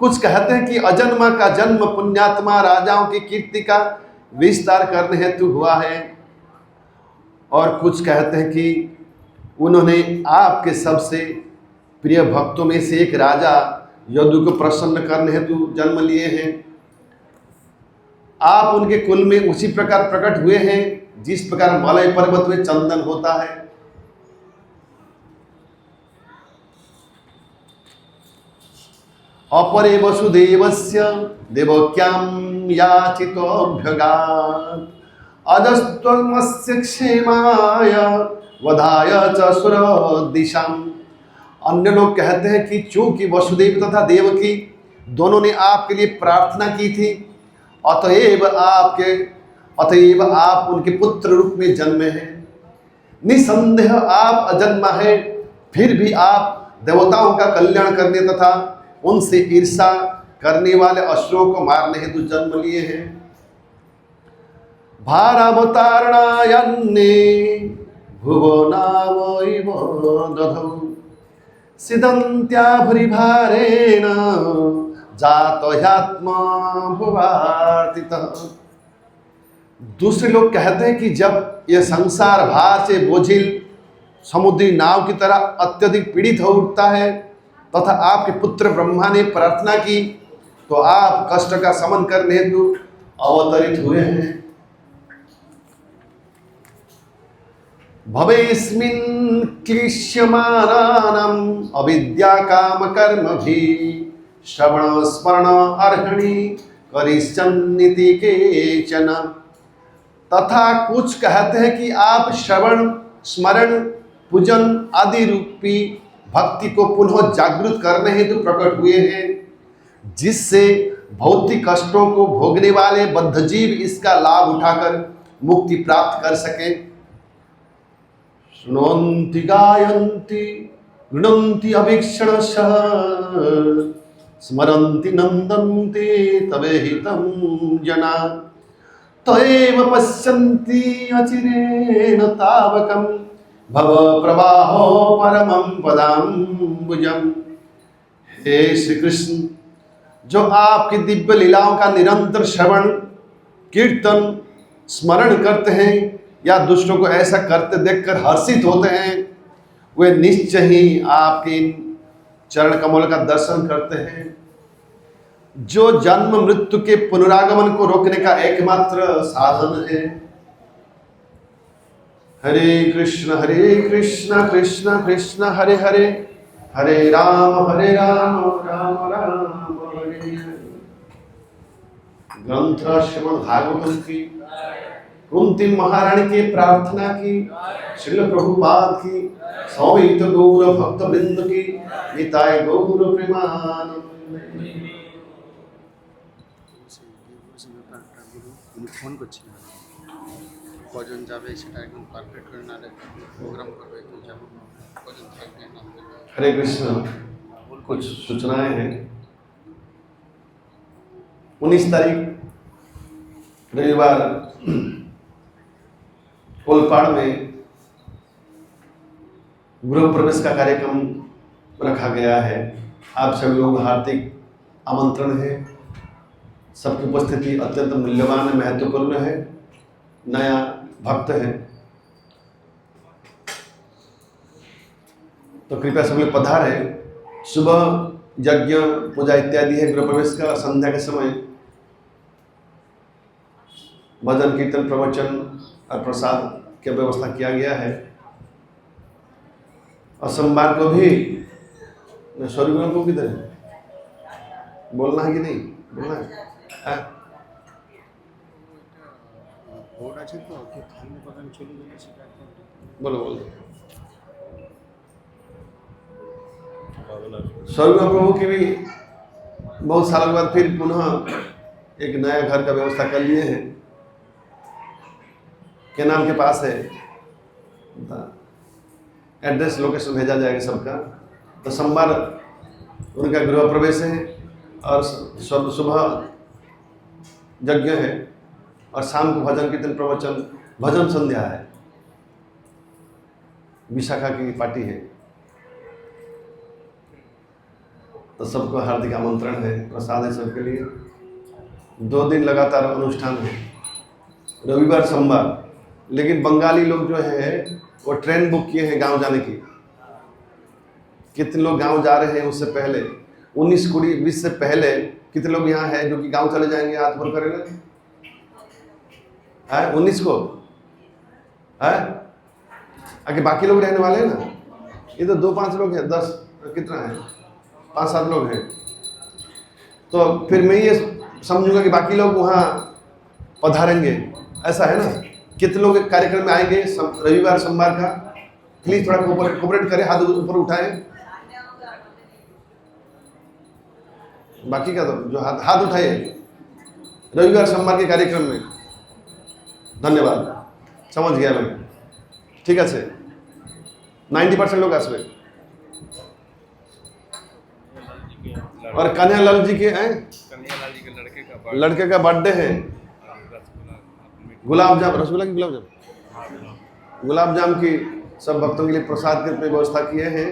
कुछ कहते हैं कि अजन्मा का जन्म पुण्यात्मा राजाओं की कीर्ति का विस्तार करने हेतु हुआ है, और कुछ कहते हैं कि उन्होंने आपके सबसे प्रिय भक्तों में से एक राजा यदु को प्रसन्न करने हेतु जन्म लिए हैं। आप उनके कुल में उसी प्रकार प्रकट हुए हैं जिस प्रकार मलय पर्वत में चंदन होता है। अपरे वसुदेवस्य देवक्यां याचितोऽभ्यगात् अजस्त्वमस्य क्षेमाय वधाय च सुरदिशाम्। अन्य लोग कहते हैं कि चूंकि वसुदेव तथा देवकी दोनों ने आपके लिए प्रार्थना की थी, अतएव आप उनके पुत्र रूप में जन्मे हैं। निसंदेह आप अजन्मा है, फिर भी आप देवताओं का कल्याण करने तथा उनसे ईर्षा करने वाले असुरों को मारने हेतु जन्म लिए हैं। भारावतारणायन्ने भुवनावैव दधौ सिदन्त्याभरिभारेण जातो ह्यात्मा भुवार्तितः। दूसरे लोग कहते हैं कि जब यह संसार भार से बोझिल समुद्री नाव की तरह अत्यधिक पीड़ित हो उठता है तथा आपके पुत्र ब्रह्मा ने प्रार्थना की, तो आप कष्ट का शमन करने हेतु अवतरित हुए हैं। भवेस्मिन् क्लिश्यमानानाम् अविद्या काम कर्म भी श्रवण स्मरण अर्हणि करिष्यन्निति केचन। तथा कुछ कहते हैं कि आप श्रवण स्मरण पूजन आदि रूपी भक्ति को पुनः जागृत करने हेतु प्रकट हुए हैं, जिससे भौतिक कष्टों को भोगने वाले बद्धजीव इसका लाभ उठाकर मुक्ति प्राप्त कर सके। शृण्वन्ति गायन्ति गृह्णन्ति अभीक्षणशः स्मरन्ति नन्दन्ति तवेहितं जना तयेव पश्यन्ति अचिरेण तावकम् भव प्रवाहो परमं पदाम्बुजम्। हे श्री कृष्ण, जो आपकी दिव्य लीलाओं का निरंतर श्रवण कीर्तन स्मरण करते हैं या दूसरों को ऐसा करते देखकर हर्षित होते हैं, वे निश्चय ही आपके चरण कमल का दर्शन करते हैं, जो जन्म मृत्यु के पुनरागमन को रोकने का एकमात्र साधन है। हरे कृष्ण कृष्ण कृष्ण हरे हरे, हरे राम राम राम हरे हरे। ग्रंथ श्रीमद् भागवतम की कुंती महारानी की प्रार्थना की, श्रील प्रभुपाद की, सौमित गौर भक्त वृंद की, निताय गौर प्रेमानंद। ফোন করছিলাম কজন যাবে সেটা একদম পারফেক্ট করে না প্রোগ্রাম করবে তো যেমন কজন থাকবে না। हरे कृष्ण, कुछ सूचनाएं हैं। 19 तारीख रविवार कोलपाड़ में गृह प्रवेश का कार्यक्रम रखा गया है। आप सभी लोग हार्दिक आमंत्रण है। सबकी उपस्थिति अत्यंत मूल्यवान है, महत्वपूर्ण है। नया भक्त है तो कृपया सब लोग पधारे। सुबह यज्ञ पूजा इत्यादि है गृह प्रवेश का। संध्या के समय भजन कीर्तन प्रवचन और प्रसाद की व्यवस्था किया गया है। और सोमवार को भी स्वरूप को किधर बोलना है कि नहीं बोलना है? बोलो बोलो। स्वरूप प्रभु की भी बहुत सालों के बाद फिर पुनः एक नया घर का व्यवस्था कर लिए हैं। के नाम के पास है, एड्रेस लोकेशन भेजा जाएगा सबका। तो सोमवार उनका गृह प्रवेश है और सुबह यज्ञ है और शाम को भजन कीर्तन प्रवचन भजन संध्या है। विशाखा की पार्टी है, तो सबको हार्दिक आमंत्रण है, प्रसाद है सबके लिए। 2 दिन लगातार अनुष्ठान है, रविवार सोमवार। लेकिन बंगाली लोग जो है वो ट्रेन बुक किए हैं गांव जाने की। कितने लोग गांव जा रहे हैं उससे पहले, 19-20 से पहले कितने लोग यहाँ हैं जो कि गांव चले जाएंगे? हाथ ऊपर करेंगे। है 19 को है, आगे बाकी लोग रहने वाले हैं ना। ये तो 2-5 लोग हैं, 10 कितना है, 5-7 लोग हैं। तो फिर मैं ये समझूंगा कि बाकी लोग वहाँ पधारेंगे, ऐसा है ना। कितने लोग कार्यक्रम में आएंगे रविवार सोमवार का? प्लीज थोड़ा कोऑपरेट करें, हाथ ऊपर उठाएं। बाकी का तो जो हाथ उठाइए रविवार सोमवार के कार्यक्रम में। धन्यवाद, समझ गया मैं, ठीक है। 90% लोग आसवे। और कन्हैयालाल जी के हैं, लड़के का बर्थडे है। गुलाब जाम, रसगुल्ला की गुलाब जाम की सब भक्तों के लिए प्रसाद के रूप में व्यवस्था किए हैं।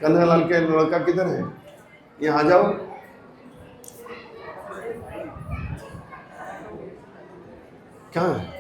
कन्हैयालाल के लड़का किधर है? यहाँ आ जाओ। कहाँ है?